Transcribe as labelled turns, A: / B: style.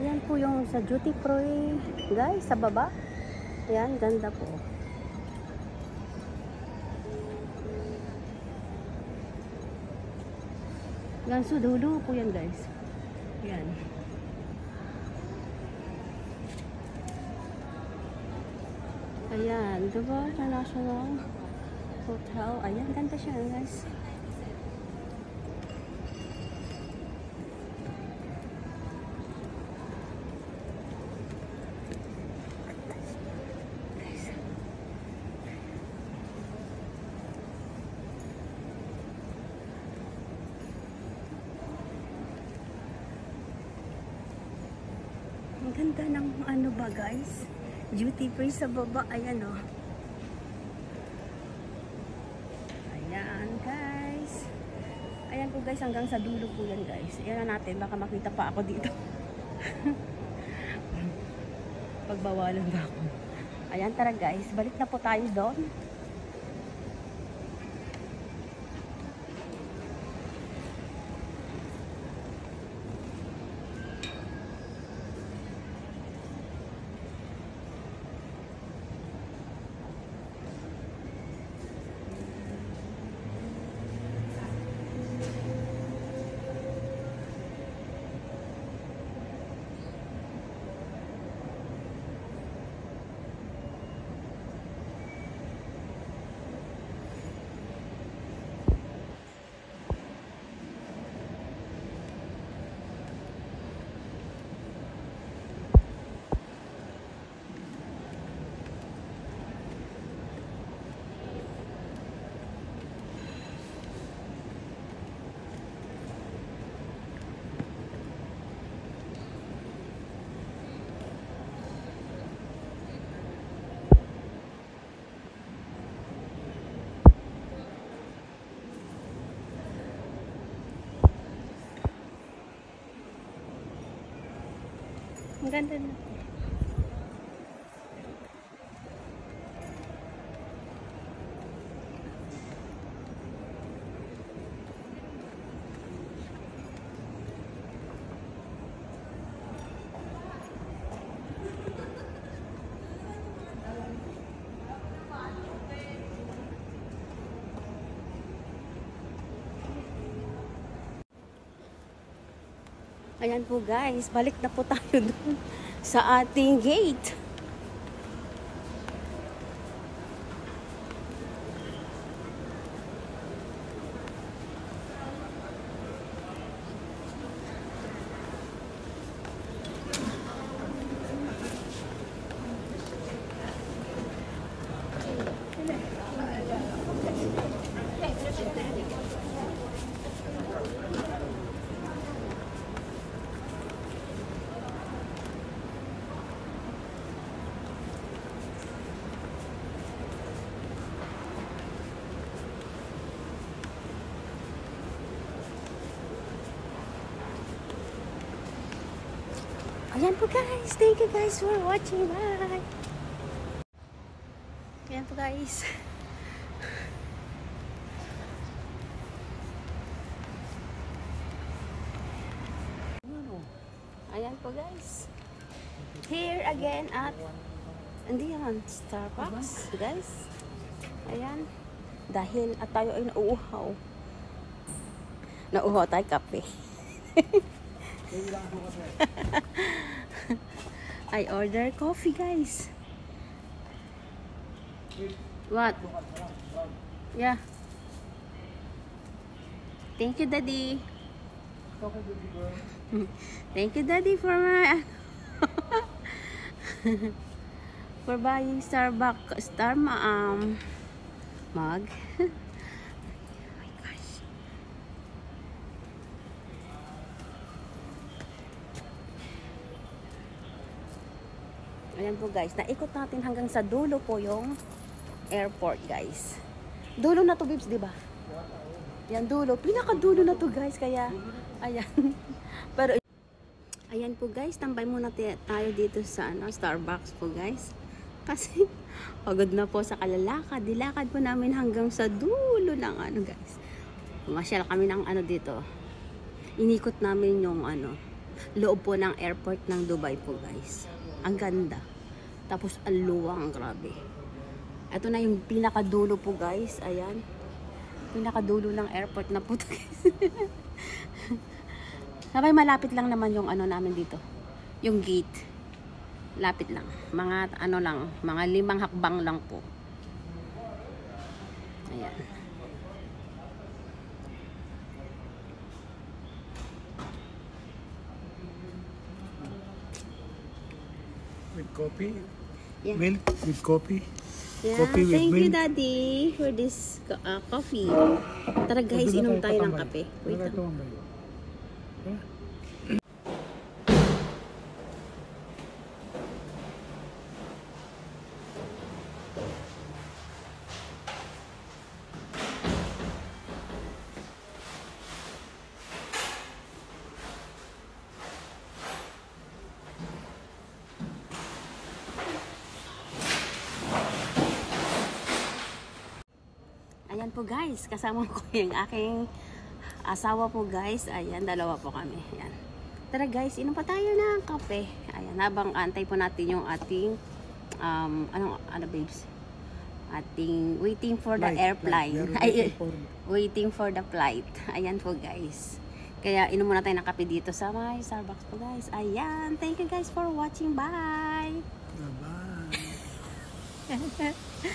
A: Ayan po yung sa duty free, guys, sa baba. Ayan, ganda po. Yan, so dulo po yan, guys. Ayan. Ayan, diba? International Hotel. Ayan, ganda siya, guys. Ang ganda ng ano ba, guys? Duty free sa baba. Ayan, oh. Ayan, guys. Ayan po, guys. Hanggang sa dulo po yan, guys. Ayan na natin. Baka makita pa ako dito. Pagbawalan ba ako? Ayan, tara, guys. Balik na po tayo doon. Ang ganda na. Ayan po, guys, balik na po tayo doon sa ating gate. Ayan po, guys. Thank you, guys, for watching. Bye. Ayan po, guys. Ayan po, guys. Here again at hindi yan, Starbucks, guys. Ayan. Dahil at tayo ay nauuhaw. Nauuhaw tayo kape. I order coffee, guys. What? Yeah. Thank you, Daddy. Thank you, Daddy, for my for buying Starbucks mug. Ayan po, guys, naikot natin hanggang sa dulo po yung airport, guys. Dulo na to, Bibs, di ba? Yan, dulo. Pinakadulo na to, guys, kaya ayan. Pero ayan po, guys, tambay muna tayo dito sa Starbucks po, guys. Kasi pagod na po sa kalalakad. Dilakad po namin hanggang sa dulo ng guys. Pumasyal kami ng dito. Inikot namin yung loob po ng airport ng Dubai po guys. Ang ganda. Tapos ang luwang, grabe. Ito na yung pinakadulo po guys. Ayan. Pinakadulo ng airport na po guys. Sabay malapit lang naman yung ano namin dito. Yung gate. Lapit lang. Mga ano lang, mga 5 hakbang lang po. Ayan.
B: With coffee?
A: Yeah.
B: Milk with coffee?
A: Yeah,
B: Coffee with
A: thank you
B: milk?
A: daddy for this coffee. Tara guys, inom tayo ng kape. Wait lang. Ayan po guys, kasama ko yung aking asawa po guys. Ayan, dalawa po kami. Ayan. Tara guys, inom pa tayo ng kape. Ayan, habang antay po natin yung ating ano babes? Ating waiting for the airplane. Ay, waiting for the flight. Ayan po guys. Kaya inom muna tayo ng kape dito sa may Starbucks po guys. Ayan, thank you guys for watching. Bye!
B: Bye-bye!